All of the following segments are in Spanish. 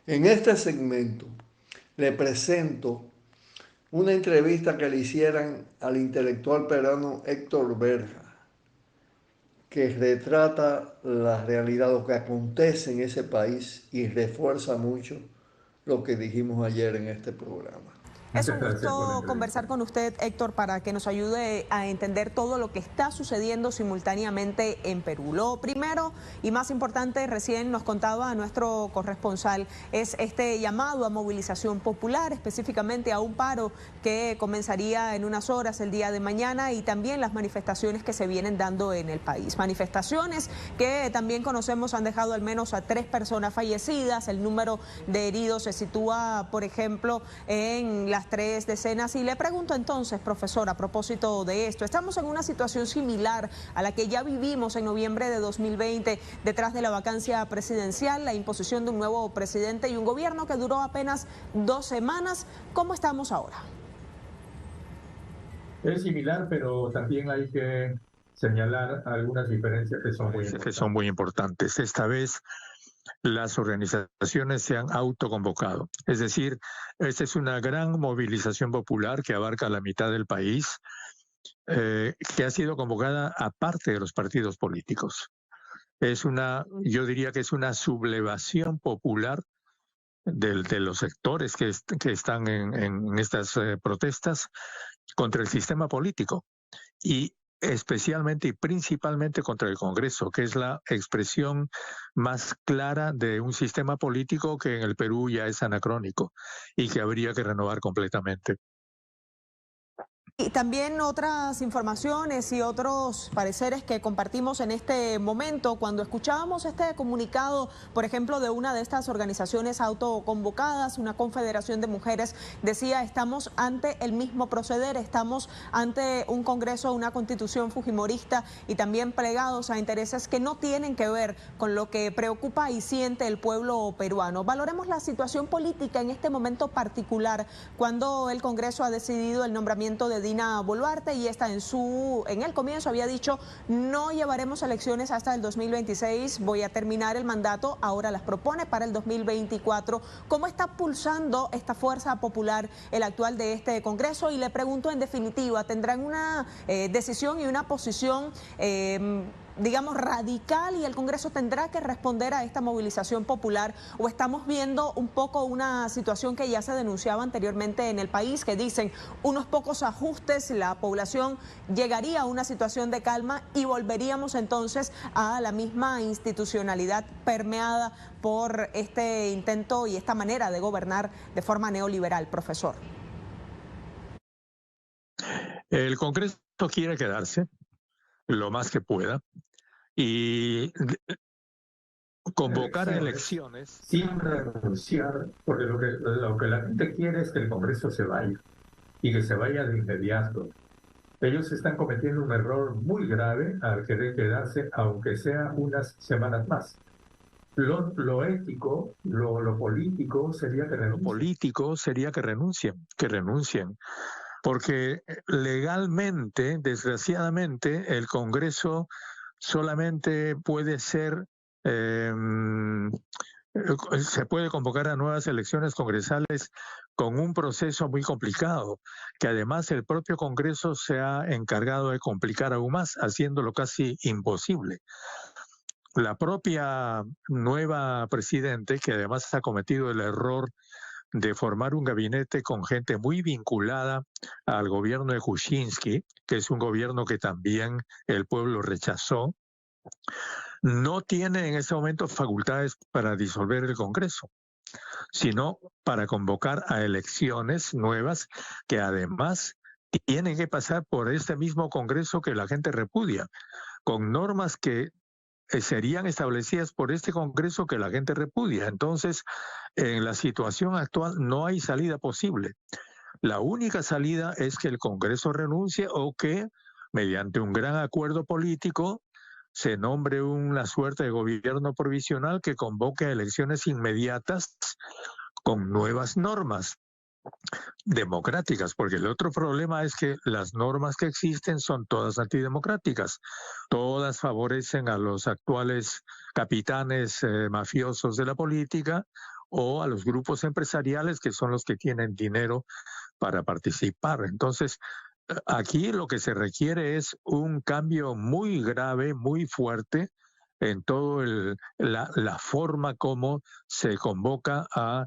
En este segmento le presento una entrevista que le hicieran al intelectual peruano Héctor Berja, que retrata la realidad, lo que acontece en ese país y refuerza mucho lo que dijimos ayer en este programa. Es un gusto conversar con usted, Héctor, para que nos ayude a entender todo lo que está sucediendo simultáneamente en Perú. Lo primero y más importante, recién nos contaba nuestro corresponsal, es este llamado a movilización popular, específicamente a un paro que comenzaría en unas horas el día de mañana, y también las manifestaciones que se vienen dando en el país. Manifestaciones que también conocemos han dejado al menos a 3 personas fallecidas. El número de heridos se sitúa, por ejemplo, en las 3 decenas. Y le pregunto entonces, profesor, a propósito de esto, estamos en una situación similar a la que ya vivimos en noviembre de 2020, detrás de la vacancia presidencial, la imposición de un nuevo presidente y un gobierno que duró apenas 2 semanas. ¿Cómo estamos ahora? Es similar, pero también hay que señalar algunas diferencias que son muy importantes. Esta vez las organizaciones se han autoconvocado. Es decir, esta es una gran movilización popular que abarca la mitad del país, que ha sido convocada aparte de los partidos políticos. Yo diría que es una sublevación popular de los sectores que están en estas protestas contra el sistema político y especialmente y principalmente contra el Congreso, que es la expresión más clara de un sistema político que en el Perú ya es anacrónico y que habría que renovar completamente. Y también otras informaciones y otros pareceres que compartimos en este momento. Cuando escuchábamos este comunicado, por ejemplo, de una de estas organizaciones autoconvocadas, una confederación de mujeres, decía: estamos ante el mismo proceder, estamos ante un Congreso, una constitución fujimorista y también plegados a intereses que no tienen que ver con lo que preocupa y siente el pueblo peruano. Valoremos la situación política en este momento particular, cuando el Congreso ha decidido el nombramiento de Dina Boluarte, y esta en el comienzo había dicho: no llevaremos elecciones hasta el 2026, voy a terminar el mandato. Ahora las propone para el 2024. ¿Cómo está pulsando esta fuerza popular el actual de este Congreso? Y le pregunto, en definitiva, ¿tendrán una decisión y una posición digamos radical, y el Congreso tendrá que responder a esta movilización popular, o estamos viendo un poco una situación que ya se denunciaba anteriormente en el país, que dicen unos pocos ajustes, la población llegaría a una situación de calma y volveríamos entonces a la misma institucionalidad permeada por este intento y esta manera de gobernar de forma neoliberal, profesor? El Congreso quiere quedarse lo más que pueda y convocar a elecciones sin renunciar, porque lo que la gente quiere es que el Congreso se vaya y que se vaya de inmediato. Ellos están cometiendo un error muy grave al querer quedarse, aunque sea unas semanas más. Lo ético, lo político sería que renuncien, porque legalmente, desgraciadamente, el Congreso solamente puede ser, se puede convocar a nuevas elecciones congresales con un proceso muy complicado, que además el propio Congreso se ha encargado de complicar aún más, haciéndolo casi imposible. La propia nueva presidente, que además ha cometido el error de formar un gabinete con gente muy vinculada al gobierno de Kuczynski, que es un gobierno que también el pueblo rechazó, no tiene en este momento facultades para disolver el Congreso, sino para convocar a elecciones nuevas que además tienen que pasar por este mismo Congreso que la gente repudia, con normas que serían establecidas por este Congreso que la gente repudia. Entonces, en la situación actual no hay salida posible. La única salida es que el Congreso renuncie o que, mediante un gran acuerdo político, se nombre una suerte de gobierno provisional que convoque a elecciones inmediatas con nuevas normas. democráticas, porque el otro problema es que las normas que existen son todas antidemocráticas, todas favorecen a los actuales capitanes mafiosos de la política o a los grupos empresariales que son los que tienen dinero para participar. Entonces, aquí lo que se requiere es un cambio muy grave, muy fuerte en todo la forma como se convoca a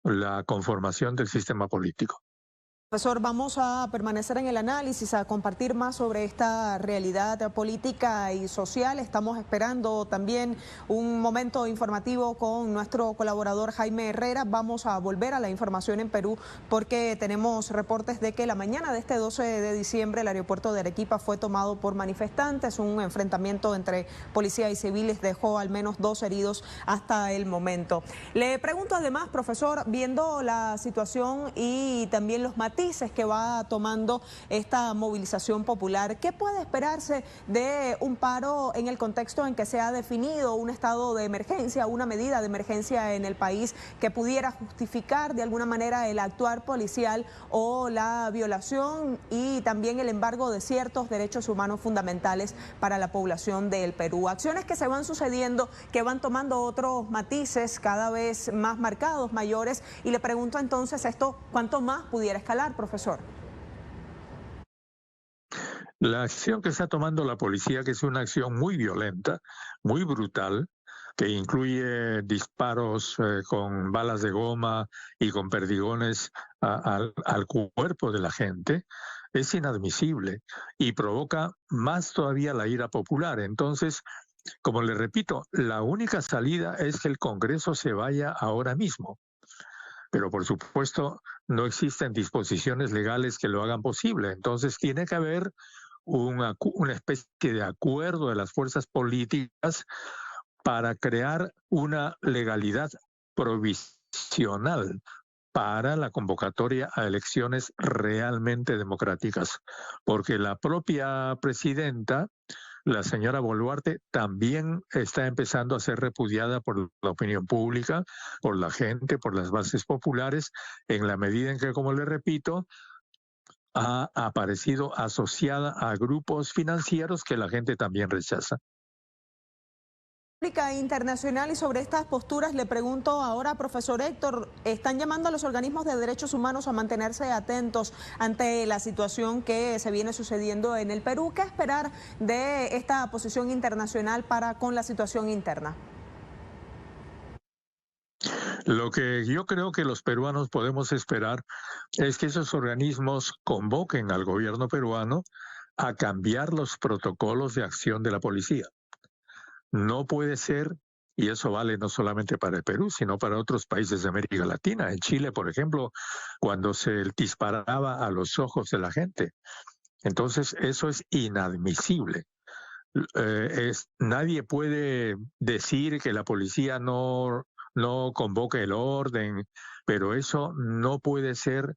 la conformación del sistema político. Profesor, vamos a permanecer en el análisis, a compartir más sobre esta realidad política y social. Estamos esperando también un momento informativo con nuestro colaborador Jaime Herrera. Vamos a volver a la información en Perú porque tenemos reportes de que la mañana de este 12 de diciembre el aeropuerto de Arequipa fue tomado por manifestantes. Un enfrentamiento entre policía y civiles dejó al menos 2 heridos hasta el momento. Le pregunto además, profesor, viendo la situación y también los matices que va tomando esta movilización popular, ¿qué puede esperarse de un paro en el contexto en que se ha definido un estado de emergencia, una medida de emergencia en el país que pudiera justificar de alguna manera el actuar policial o la violación y también el embargo de ciertos derechos humanos fundamentales para la población del Perú? Acciones que se van sucediendo, que van tomando otros matices cada vez más marcados, mayores, y le pregunto entonces esto, ¿cuánto más pudiera escalar, profesor? La acción que está tomando la policía, que es una acción muy violenta, muy brutal, que incluye disparos con balas de goma y con perdigones al cuerpo de la gente, es inadmisible y provoca más todavía la ira popular. Entonces, como le repito, la única salida es que el Congreso se vaya ahora mismo. Pero por supuesto no existen disposiciones legales que lo hagan posible. Entonces tiene que haber una especie de acuerdo de las fuerzas políticas para crear una legalidad provisional para la convocatoria a elecciones realmente democráticas. Porque la propia presidenta, la señora Boluarte, también está empezando a ser repudiada por la opinión pública, por la gente, por las bases populares, en la medida en que, como le repito, ha aparecido asociada a grupos financieros que la gente también rechaza. Internacional, y sobre estas posturas le pregunto ahora, profesor Héctor, están llamando a los organismos de derechos humanos a mantenerse atentos ante la situación que se viene sucediendo en el Perú. ¿Qué esperar de esta posición internacional para con la situación interna? Lo que yo creo que los peruanos podemos esperar es que esos organismos convoquen al gobierno peruano a cambiar los protocolos de acción de la policía. No puede ser, y eso vale no solamente para el Perú, sino para otros países de América Latina. En Chile, por ejemplo, cuando se disparaba a los ojos de la gente. Entonces, eso es inadmisible. Nadie puede decir que la policía no convoque el orden, pero eso no puede ser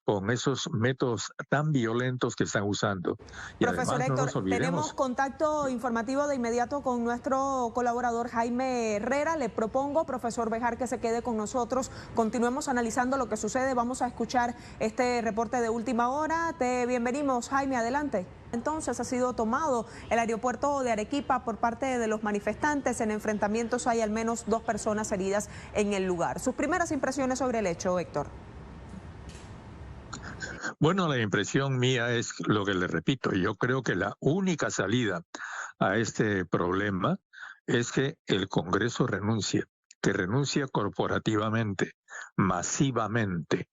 con esos métodos tan violentos que están usando. Y Profesor además no Héctor, nos olvidemos. tenemos contacto informativo de inmediato con nuestro colaborador Jaime Herrera. Le propongo, profesor Bejar, que se quede con nosotros. Continuemos analizando lo que sucede. Vamos a escuchar este reporte de última hora. Te bienvenimos, Jaime, adelante. Entonces ha sido tomado el aeropuerto de Arequipa por parte de los manifestantes. En enfrentamientos hay al menos 2 personas heridas en el lugar. Sus primeras impresiones sobre el hecho, Héctor. Bueno, la impresión mía es lo que le repito. Yo creo que la única salida a este problema es que el Congreso renuncie, que renuncie corporativamente, masivamente.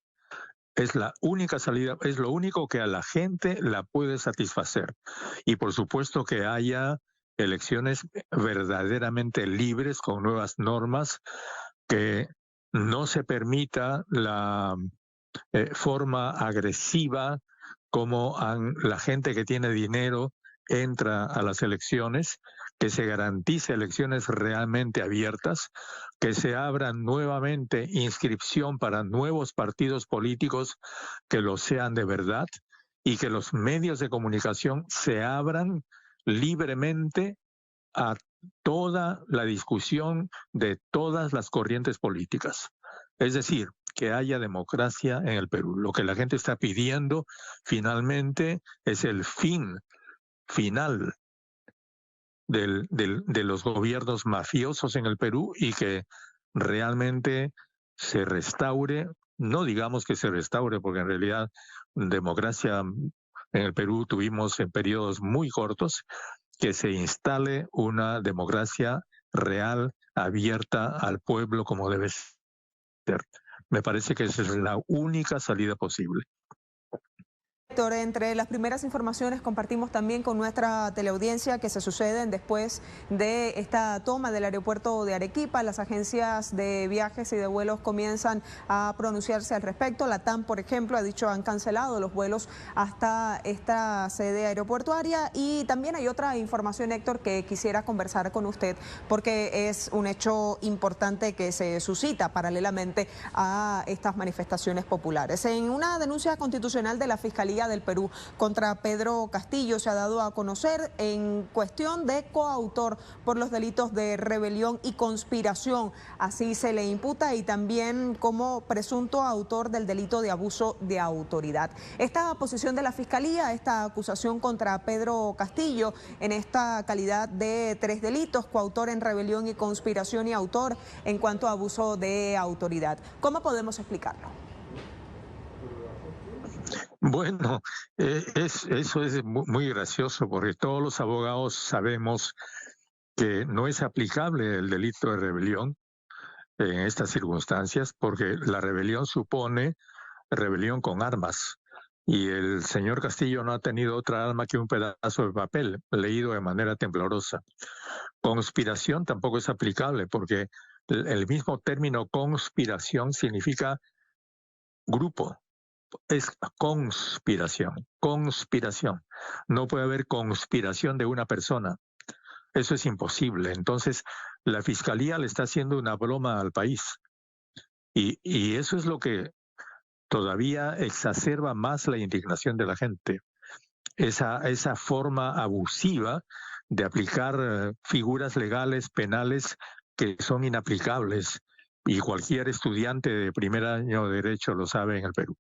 Es la única salida, es lo único que a la gente la puede satisfacer. Y por supuesto que haya elecciones verdaderamente libres con nuevas normas, que no se permita la forma agresiva como la gente que tiene dinero entra a las elecciones, que se garantice elecciones realmente abiertas, que se abran nuevamente inscripción para nuevos partidos políticos que lo sean de verdad y que los medios de comunicación se abran libremente a toda la discusión de todas las corrientes políticas. Es decir, que haya democracia en el Perú. Lo que la gente está pidiendo finalmente es el fin final de los gobiernos mafiosos en el Perú y que realmente se restaure, no digamos que se restaure, porque en realidad democracia en el Perú tuvimos en periodos muy cortos, que se instale una democracia real, abierta al pueblo como debe ser. Me parece que esa es la única salida posible. Héctor, entre las primeras informaciones compartimos también con nuestra teleaudiencia que se suceden después de esta toma del aeropuerto de Arequipa. Las agencias de viajes y de vuelos comienzan a pronunciarse al respecto. La TAM, por ejemplo, ha dicho han cancelado los vuelos hasta esta sede aeroportuaria. Y también hay otra información, Héctor, que quisiera conversar con usted porque es un hecho importante que se suscita paralelamente a estas manifestaciones populares. En una denuncia constitucional de la Fiscalía del Perú contra Pedro Castillo se ha dado a conocer en cuestión de coautor por los delitos de rebelión y conspiración. Así se le imputa y también como presunto autor del delito de abuso de autoridad. Esta posición de la Fiscalía, esta acusación contra Pedro Castillo en esta calidad de 3 delitos, coautor en rebelión y conspiración y autor en cuanto a abuso de autoridad. ¿Cómo podemos explicarlo? Bueno, eso es muy gracioso porque todos los abogados sabemos que no es aplicable el delito de rebelión en estas circunstancias porque la rebelión supone rebelión con armas y el señor Castillo no ha tenido otra arma que un pedazo de papel leído de manera temblorosa. Conspiración tampoco es aplicable porque el mismo término conspiración significa grupo. Es conspiración. No puede haber conspiración de una persona. Eso es imposible. Entonces, la Fiscalía le está haciendo una broma al país. Y eso es lo que todavía exacerba más la indignación de la gente. Esa forma abusiva de aplicar figuras legales, penales, que son inaplicables. Y cualquier estudiante de primer año de Derecho lo sabe en el Perú.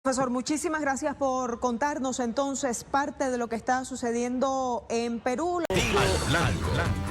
Profesor, muchísimas gracias por contarnos entonces parte de lo que está sucediendo en Perú. Tiro al blanco.